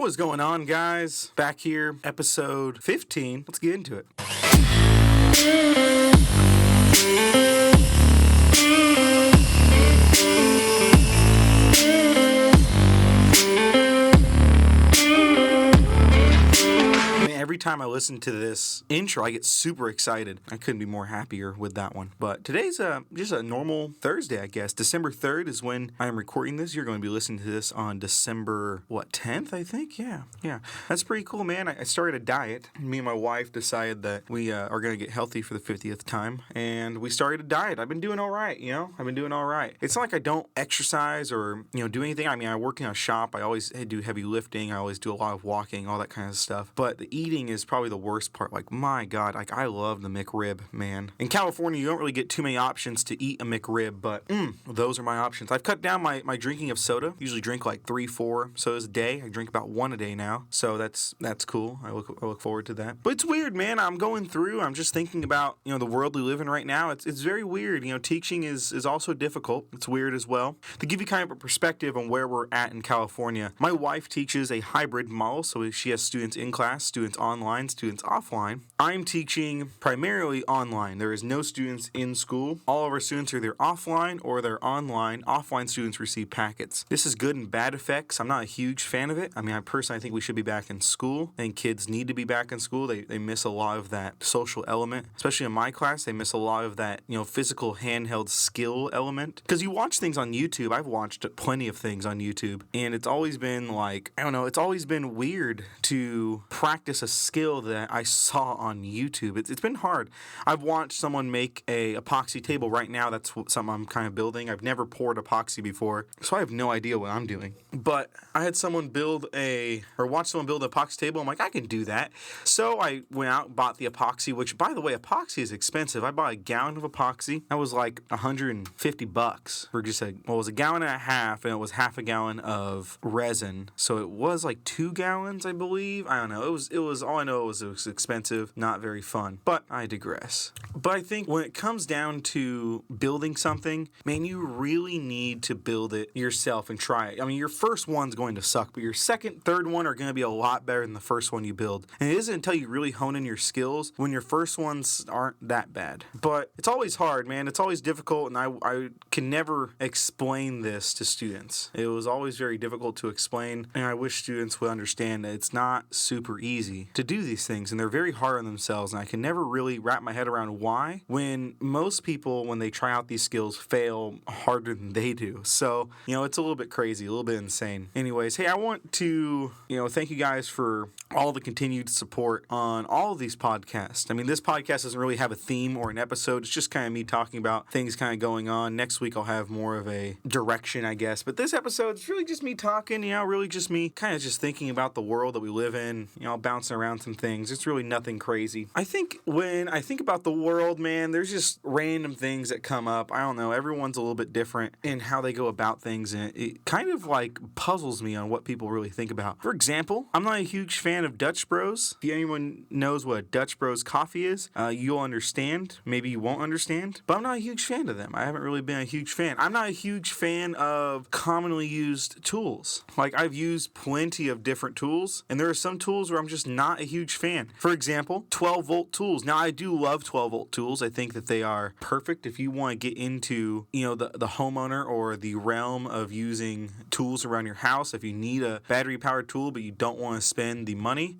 What's going on, guys? Back here, episode 15. Let's get into it. Every time I listen to this intro, I get super excited. I couldn't be more happier with that one. But today's just a normal Thursday, I guess. December 3rd is when I'm recording this. You're going to be listening to this on December, 10th, I think? Yeah. That's pretty cool, man. I started a diet. Me and my wife decided that we are going to get healthy for the 50th time. And we started a diet. I've been doing all right, I've been doing all right. It's not like I don't exercise or, do anything. I mean, I work in a shop. I always do heavy lifting. I always do a lot of walking, all that kind of stuff. But the eating is probably the worst part. Like, my God, I love the McRib, man. In California, you don't really get too many options to eat a McRib, but those are my options. I've cut down my drinking of soda. Usually drink like 3-4 sodas a day. I drink about 1 a day now, so that's cool. I look forward to that. But it's weird, man. I'm just thinking about, the world we live in right now. It's very weird. Teaching is also difficult. It's weird as well. To give you kind of a perspective on where we're at in California, my wife teaches a hybrid model, so she has students in class, students online, students offline. I'm teaching primarily online. There is no students in school. All of our students are either offline or they're online. Offline students receive packets. This is good and bad effects. I'm not a huge fan of it. I mean, I personally think we should be back in school. I think kids need to be back in school. They miss a lot of that social element. Especially in my class, they miss a lot of that, physical handheld skill element. Because you watch things on YouTube. I've watched plenty of things on YouTube. And it's always been it's always been weird to practice a skill that I saw on YouTube. It's been hard. I've watched someone make a epoxy table right now. That's something I'm kind of building. I've never poured epoxy before, so I have no idea what I'm doing. But I had someone watch someone build an epoxy table. I'm like, I can do that. So I went out and bought the epoxy, which, by the way, epoxy is expensive. I bought a gallon of epoxy. That was like $150 for just it was a gallon and a half, and it was half a gallon of resin. So it was like 2 gallons, I believe. I don't know. It was all I know was it was expensive, not very fun. But I digress. But I think when it comes down to building something, man, you really need to build it yourself and try it. I mean, your first one's going to suck, but your second, third one are going to be a lot better than the first one you build. And it isn't until you really hone in your skills when your first ones aren't that bad. But it's always hard, man. It's always difficult, and I can never explain this to students. It was always very difficult to explain, and I wish students would understand that it's not super easy to do these things, and they're very hard on themselves, and I can never really wrap my head around why, when most people, when they try out these skills, fail harder than they do. So, it's a little bit crazy, a little bit insane. Anyways, hey, I want to, thank you guys for all the continued support on all of these podcasts. I mean, this podcast doesn't really have a theme or an episode. It's just kind of me talking about things kind of going on. Next week, I'll have more of a direction, I guess. But this episode is really just me talking, really just me kind of just thinking about the world that we live in, bouncing around some things. It's really nothing crazy. I think when I think about the world, man, there's just random things that come up. I don't know. Everyone's a little bit different in how they go about things, and it kind of puzzles me on what people really think about. For example, I'm not a huge fan of Dutch Bros. If anyone knows what a Dutch Bros coffee is, you'll understand. Maybe you won't understand, but I'm not a huge fan of them. I haven't really been a huge fan. I'm not a huge fan of commonly used tools. I've used plenty of different tools, and there are some tools where I'm just not a huge fan. For example, 12-volt tools. Now, I do love 12-volt tools. I think that they are perfect if you want to get into, the homeowner or the realm of using tools around your house. If you need a battery-powered tool, but you don't want to spend the money,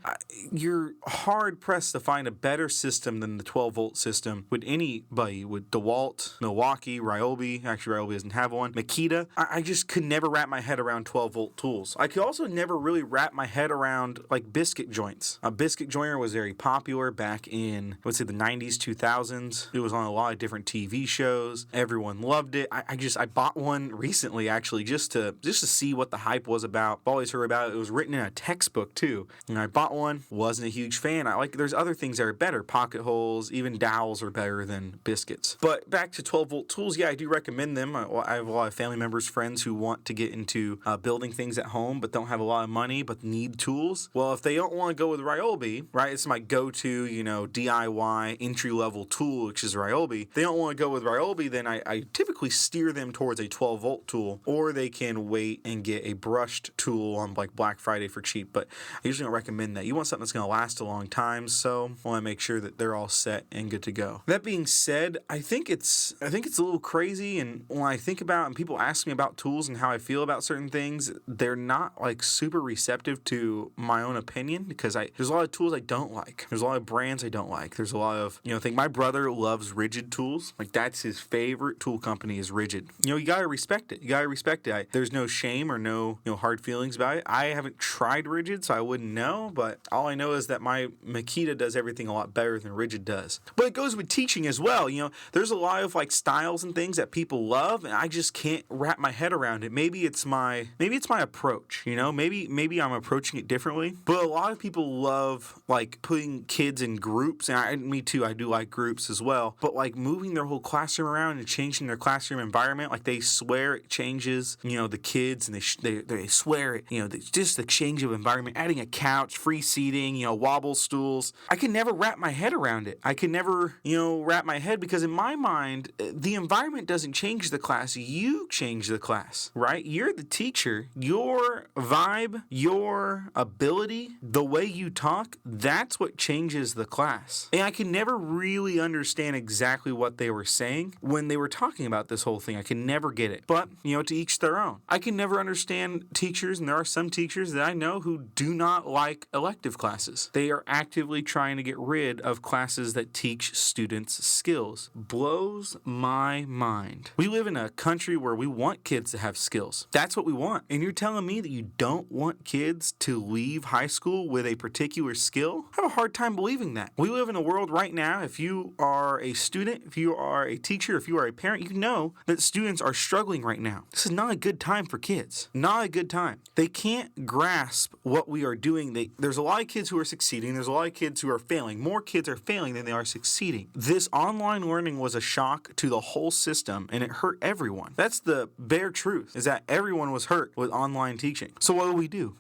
you're hard-pressed to find a better system than the 12-volt system with anybody, with DeWalt, Milwaukee, Ryobi. Actually, Ryobi doesn't have one. Makita. I just could never wrap my head around 12-volt tools. I could also never really wrap my head around, biscuit joints. A biscuit joiner was very popular back in, the 90s, 2000s. It was on a lot of different TV shows. Everyone loved it. I bought one recently, actually, just to see what the hype was about. I've always heard about it. It was written in a textbook, too. And I bought one. Wasn't a huge fan. There's other things that are better. Pocket holes, even dowels are better than biscuits. But back to 12-volt tools, yeah, I do recommend them. I have a lot of family members, friends who want to get into building things at home, but don't have a lot of money, but need tools. Well, if they don't want to go with Ryobi, Ryobi, right? It's my go-to, DIY entry-level tool, which is Ryobi. If they don't want to go with Ryobi, then I typically steer them towards a 12-volt tool, or they can wait and get a brushed tool on like Black Friday for cheap. But I usually don't recommend that. You want something that's going to last a long time, so I want to make sure that they're all set and good to go. That being said, I think it's a little crazy, and when I think about and people ask me about tools and how I feel about certain things, they're not like super receptive to my own opinion, because there's a lot of tools I don't like. There's a lot of brands I don't like. There's a lot of, I think my brother loves Rigid tools. Like that's his favorite tool company is Rigid. You gotta respect it. There's no shame or no, hard feelings about it. I haven't tried Rigid, so I wouldn't know, but all I know is that my Makita does everything a lot better than Rigid does. But it goes with teaching as well. There's a lot of like styles and things that people love, and I just can't wrap my head around it. Maybe it's my approach, maybe I'm approaching it differently. But a lot of people love like putting kids in groups, and me too, I do like groups as well. But like moving their whole classroom around and changing their classroom environment, like they swear it changes, the kids, and they swear it, just the change of environment, adding a couch, free seating, wobble stools. I can never wrap my head around it. I can never, wrap my head, because in my mind, the environment doesn't change the class. You change the class, right? You're the teacher. Your vibe, your ability, the way you talk, that's what changes the class. And I can never really understand exactly what they were saying when they were talking about this whole thing. I can never get it. But, to each their own. I can never understand teachers, and there are some teachers that I know who do not like elective classes. They are actively trying to get rid of classes that teach students skills. Blows my mind. We live in a country where we want kids to have skills. That's what we want. And you're telling me that you don't want kids to leave high school with a particular skill? I have a hard time believing that. We live in a world right now, if you are a student, if you are a teacher, if you are a parent, you know that students are struggling right now. This is not a good time for kids. Not a good time. They can't grasp what we are doing. There's a lot of kids who are succeeding. There's a lot of kids who are failing. More kids are failing than they are succeeding. This online learning was a shock to the whole system, and it hurt everyone. That's the bare truth, is that everyone was hurt with online teaching. So what do?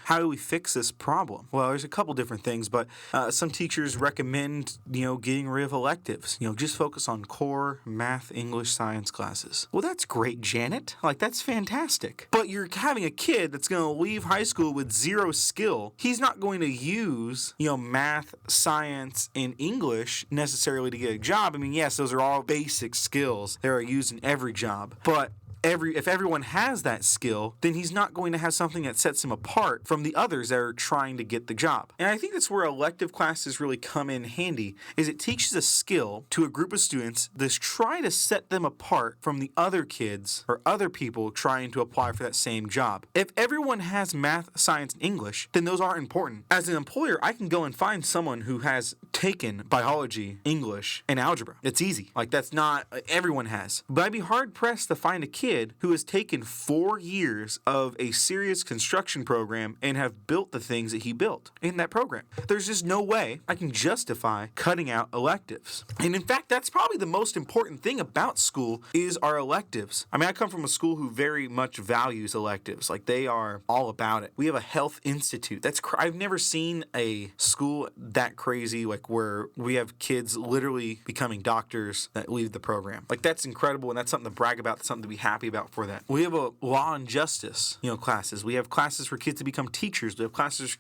How do we fix this problem? Well, there's a couple different things, but some teachers recommend, getting rid of electives. Just focus on core math, English, science classes. Well, that's great, Janet. That's fantastic. But you're having a kid that's going to leave high school with zero skill. He's not going to use, math, science, and English necessarily to get a job. Yes, those are all basic skills that are used in every job. But if everyone has that skill, then he's not going to have something that sets him apart from the others that are trying to get the job. And I think that's where elective classes really come in handy, is it teaches a skill to a group of students that's try to set them apart from the other kids or other people trying to apply for that same job. If everyone has math, science, and English, then those aren't important. As an employer, I can go and find someone who has taken biology, English, and algebra. It's easy. That's not, everyone has. But I'd be hard pressed to find a kid who has taken 4 years of a serious construction program and have built the things that he built in that program. There's just no way I can justify cutting out electives. And in fact, that's probably the most important thing about school is our electives. I come from a school who very much values electives. They are all about it. We have a health institute. I've never seen a school that crazy, where we have kids literally becoming doctors that leave the program. That's incredible, and that's something to brag about. That's something to be happy about for that. We have a law and justice, classes. We have classes for kids to become teachers. We have classes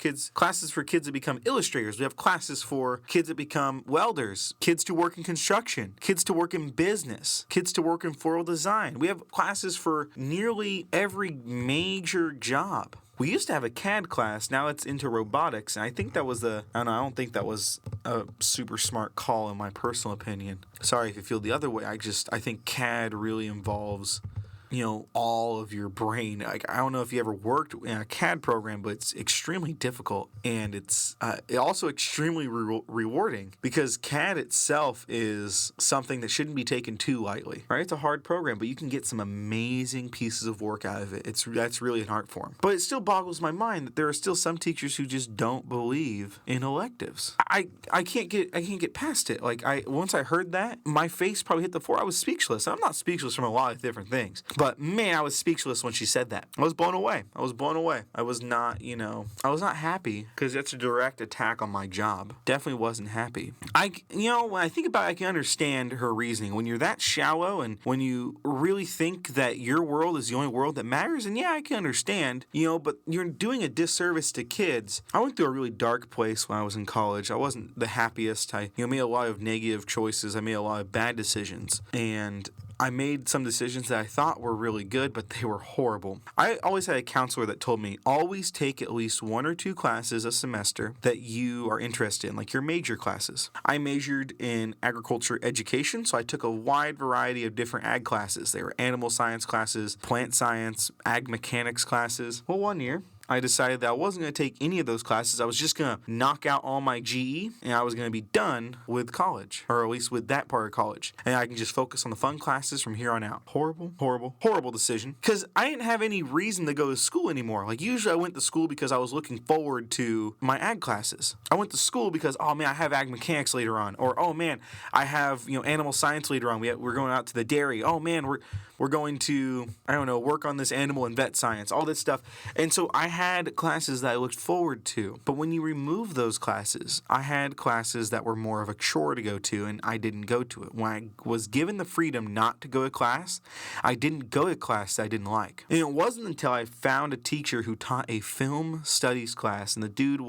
for kids to become illustrators. We have classes for kids that become welders, kids to work in construction, kids to work in business, kids to work in floral design. We have classes for nearly every major job. We used to have a CAD class, now it's into robotics, and I think that was I don't think that was a super smart call in my personal opinion. Sorry if you feel the other way, I think CAD really involves all of your brain. I don't know if you ever worked in a CAD program, but it's extremely difficult, and it's also extremely rewarding, because CAD itself is something that shouldn't be taken too lightly, right? It's a hard program, but you can get some amazing pieces of work out of it. That's really an art form. But it still boggles my mind that there are still some teachers who just don't believe in electives. I can't get past it. Once I heard that, my face probably hit the floor. I was speechless. I'm not speechless from a lot of different things. But man, I was speechless when she said that. I was blown away. I was not, I was not happy because that's a direct attack on my job. Definitely wasn't happy. When I think about it, I can understand her reasoning. When you're that shallow and when you really think that your world is the only world that matters, and yeah, I can understand, but you're doing a disservice to kids. I went through a really dark place when I was in college. I wasn't the happiest. I made a lot of negative choices. I made a lot of bad decisions. And I made some decisions that I thought were really good, but they were horrible. I always had a counselor that told me, always take at least 1 or 2 classes a semester that you are interested in, like your major classes. I majored in agriculture education, so I took a wide variety of different ag classes. They were animal science classes, plant science, ag mechanics classes. Well, one year, I decided that I wasn't going to take any of those classes. I was just going to knock out all my GE, and I was going to be done with college, or at least with that part of college. And I can just focus on the fun classes from here on out. Horrible decision. Because I didn't have any reason to go to school anymore. Like, usually I went to school because I was looking forward to my ag classes. I went to school because, oh man, I have ag mechanics later on. Or, oh man, I have, animal science later on. We're going out to the dairy. Oh man, we're going to, work on this animal and vet science, all this stuff. And so I had classes that I looked forward to. But when you remove those classes, I had classes that were more of a chore to go to, and I didn't go to it. When I was given the freedom not to go to class, I didn't go to class that I didn't like. And it wasn't until I found a teacher who taught a film studies class, and the dude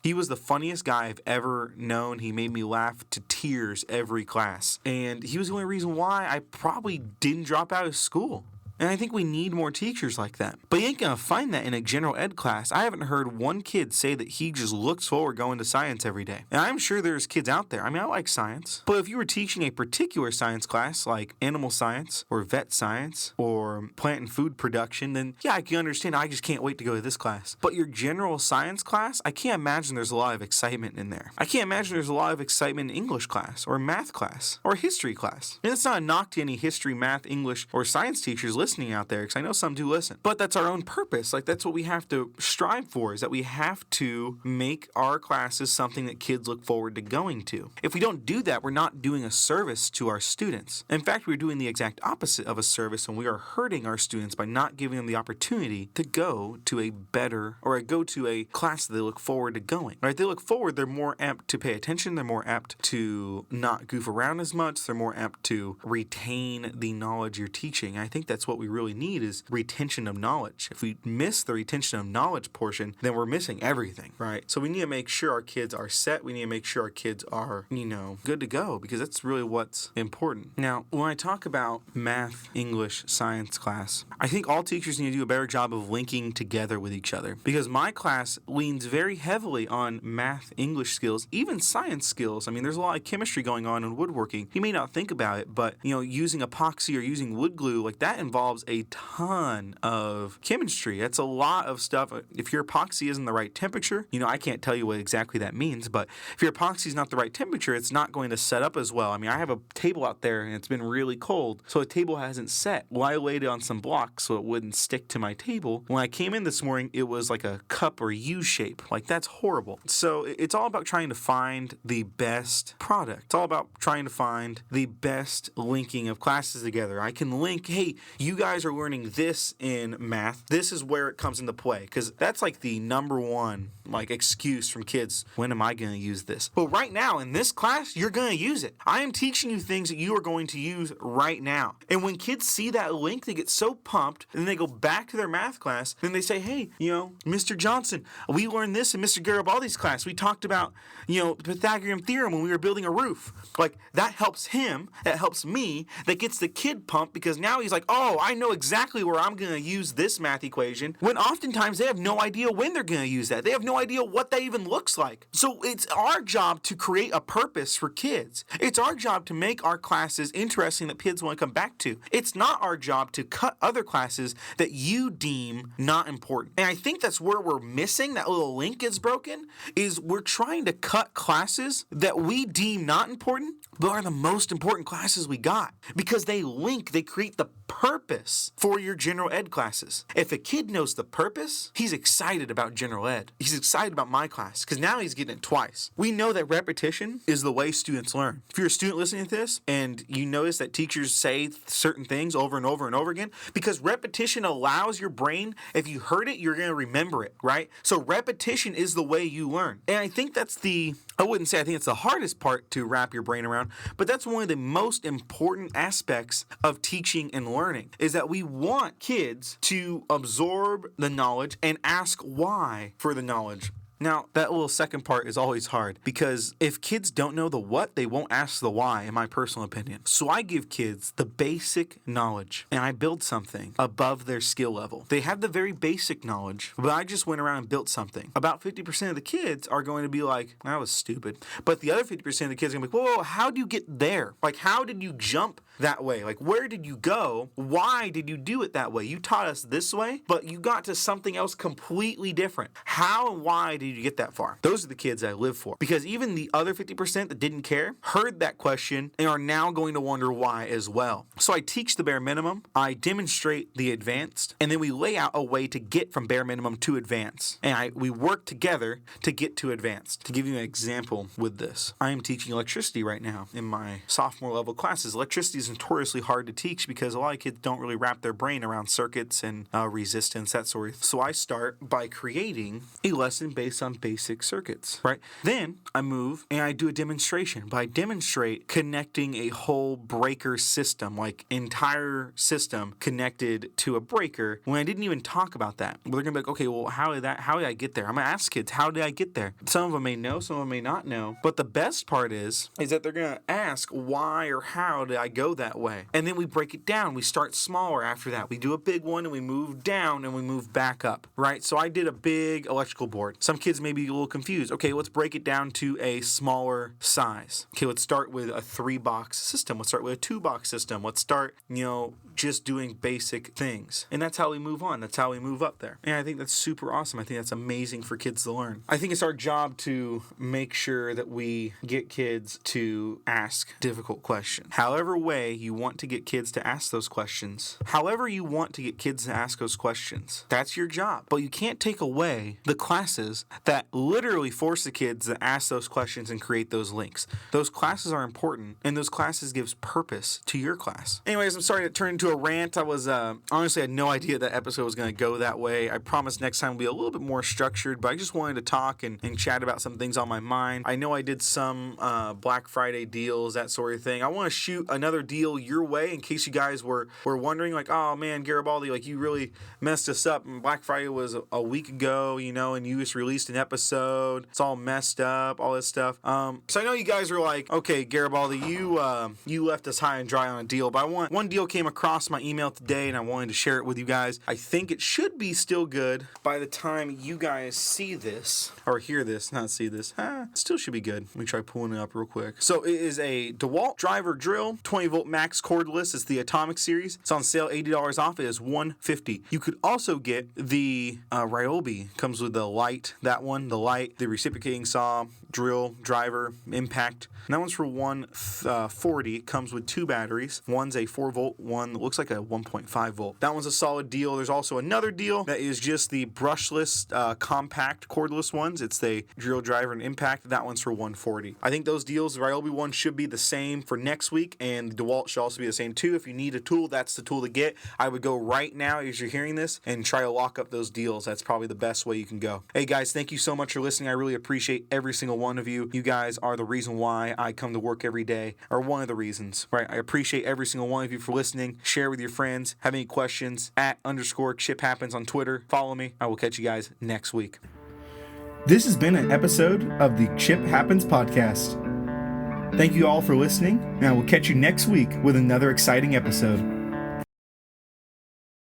he was the funniest guy I've ever known. He made me laugh to tears every class. And he was the only reason why I probably didn't drop out of school. And I think we need more teachers like that. But you ain't gonna find that in a general ed class. I haven't heard one kid say that he just looks forward going to science every day. And I'm sure there's kids out there. I mean, I like science. But if you were teaching a particular science class, like animal science or vet science or plant and food production, then yeah, I can understand. I just can't wait to go to this class. But your general science class, I can't imagine there's a lot of excitement in there. I can't imagine there's a lot of excitement in English class or math class or history class. And it's not a knock to any history, math, English, or science teachers listening out there, because I know some do listen. But that's our own purpose. Like, that's what we have to strive for, is that we have to make our classes something that kids look forward to going to. If we don't do that, we're not doing a service to our students. In fact, we're doing the exact opposite of a service, and we are hurting our students by not giving them the opportunity to go to a better, or go to a class that they look forward to going. Right? They look forward, they're more apt to pay attention, they're more apt to not goof around as much, they're more apt to retain the knowledge you're teaching. I think that's what we really need, is retention of knowledge. If we miss the retention of knowledge portion, then we're missing everything, right? So we need to make sure our kids are set. We need to make sure our kids are, good to go, because that's really what's important. Now, when I talk about math, English, science class, I think all teachers need to do a better job of linking together with each other, because my class leans very heavily on math, English skills, even science skills. I mean, there's a lot of chemistry going on in woodworking. You may not think about it, but, using epoxy or using wood glue, like that involves a ton of chemistry. That's a lot of stuff. If your epoxy isn't the right temperature, I can't tell you what exactly that means, but if your epoxy is not the right temperature, it's not going to set up as well. I mean, I have a table out there and it's been really cold, so the table hasn't set. Well, I laid it on some blocks so it wouldn't stick to my table. When I came in this morning, it was like a cup or U shape. Like, that's horrible. So it's all about trying to find the best product. It's all about trying to find the best linking of classes together. I can link, hey, you guys are learning this in math. This is where it comes into play, because that's like the number one excuse from kids. When am I going to use this? Well, right now in this class, you're going to use it. I am teaching you things that you are going to use right now. And when kids see that link, they get so pumped, and then they go back to their math class, and they say, hey, Mr. Johnson, we learned this in Mr. Garibaldi's class. We talked about, the Pythagorean theorem when we were building a roof. Like, that helps him, that helps me, that gets the kid pumped, because now he's like, oh, I know exactly where I'm going to use this math equation, when oftentimes they have no idea when they're going to use that. They have no idea what that even looks like. So it's our job to create a purpose for kids. It's our job to make our classes interesting that kids want to come back to. It's not our job to cut other classes that you deem not important. And I think that's where we're missing, that little link is broken, is we're trying to cut classes that we deem not important, but are the most important classes we got. Because they link, they create the purpose purpose for your general ed classes. If a kid knows the purpose, he's excited about general ed. He's excited about my class because now he's getting it twice. We know that repetition is the way students learn. If you're a student listening to this and you notice that teachers say certain things over and over and over again, because repetition allows your brain, if you heard it, you're going to remember it, right? So repetition is the way you learn. And I think that's I wouldn't say I think it's the hardest part to wrap your brain around, but that's one of the most important aspects of teaching and learning, is that we want kids to absorb the knowledge and ask why for the knowledge. Now, that little second part is always hard because if kids don't know the what, they won't ask the why, in my personal opinion. So I give kids the basic knowledge and I build something above their skill level. They have the very basic knowledge, but I just went around and built something. About 50% of the kids are going to be like, that was stupid. But the other 50% of the kids are going to be like, whoa, how do you get there? Like, how did you jump that way? Like, where did you go? Why did you do it that way? You taught us this way, but you got to something else completely different. How and why did you get that far? Those are the kids I live for. Because even the other 50% that didn't care heard that question and are now going to wonder why as well. So I teach the bare minimum, I demonstrate the advanced, and then we lay out a way to get from bare minimum to advanced. And we work together to get to advanced. To give you an example with this, I am teaching electricity right now in my sophomore level classes. Electricity is notoriously hard to teach because a lot of kids don't really wrap their brain around circuits and resistance, that sort of thing. So I start by creating a lesson based on basic circuits, right? Then I move and I do a demonstration. But I demonstrate connecting a whole breaker system, like entire system connected to a breaker, when I didn't even talk about that. They're gonna be like, okay, well, how did I get there? I'm gonna ask kids, how did I get there? Some of them may know, some of them may not know. But the best part is that they're gonna ask why or how did I go that way? And then we break it down. We start smaller after that. We do a big one and we move down and we move back up, right? So I did a big electrical board. Some kids may be a little confused. Okay, let's break it down to a smaller size. Okay, let's start with a 3-box system. Let's start with a 2-box system. Let's start, just doing basic things. And that's how we move on. That's how we move up there. And I think that's super awesome. I think that's amazing for kids to learn. I think it's our job to make sure that we get kids to ask difficult questions. However way you want to get kids to ask those questions, that's your job. But you can't take away the classes that literally force the kids to ask those questions and create those links. Those classes are important, and those classes gives purpose to your class. Anyways, I'm sorry to turn into a rant. I was honestly had no idea that episode was going to go that way. I promise next time will be a little bit more structured, but I just wanted to talk and chat about some things on my mind. I know I did some Black Friday deals, that sort of thing. I want to shoot another deal your way in case you guys were wondering, like, oh man, Garibaldi, like, you really messed us up. And Black Friday was a week ago, and you just released an episode. It's all messed up, all this stuff. So I know you guys are like, okay, Garibaldi, you left us high and dry on a deal, but one deal came across my email today and I wanted to share it with you guys. I think it should be still good by the time you guys see this or hear this, not see this. It still should be good. Let me try pulling it up real quick. So it is a DeWalt driver drill, 20 volt max cordless. It's the Atomic series. It's on sale, $80 off. It is $150. You could also get the Ryobi. Comes with the light, that one, the light, the reciprocating saw, drill, driver, impact. And that one's for $140. It comes with 2 batteries. One's a 4 volt, one looks like a 1.5 volt. That one's a solid deal. There's also another deal that is just the brushless, compact cordless ones. It's the drill, driver, and impact. That one's for $140. I think those deals, the Ryobi one should be the same for next week, and the DeWalt should also be the same too. If you need a tool, that's the tool to get. I would go right now as you're hearing this and try to lock up those deals. That's probably the best way you can go. Hey guys, thank you so much for listening. I really appreciate every single one of you. You guys are the reason why I come to work every day, or one of the reasons, right? I appreciate every single one of you for listening. Share with your friends. Have any questions, @_ChipHappens on Twitter. Follow me. I will catch you guys next week. This has been an episode of the Chip Happens podcast. Thank you all for listening, and I will catch you next week with another exciting episode.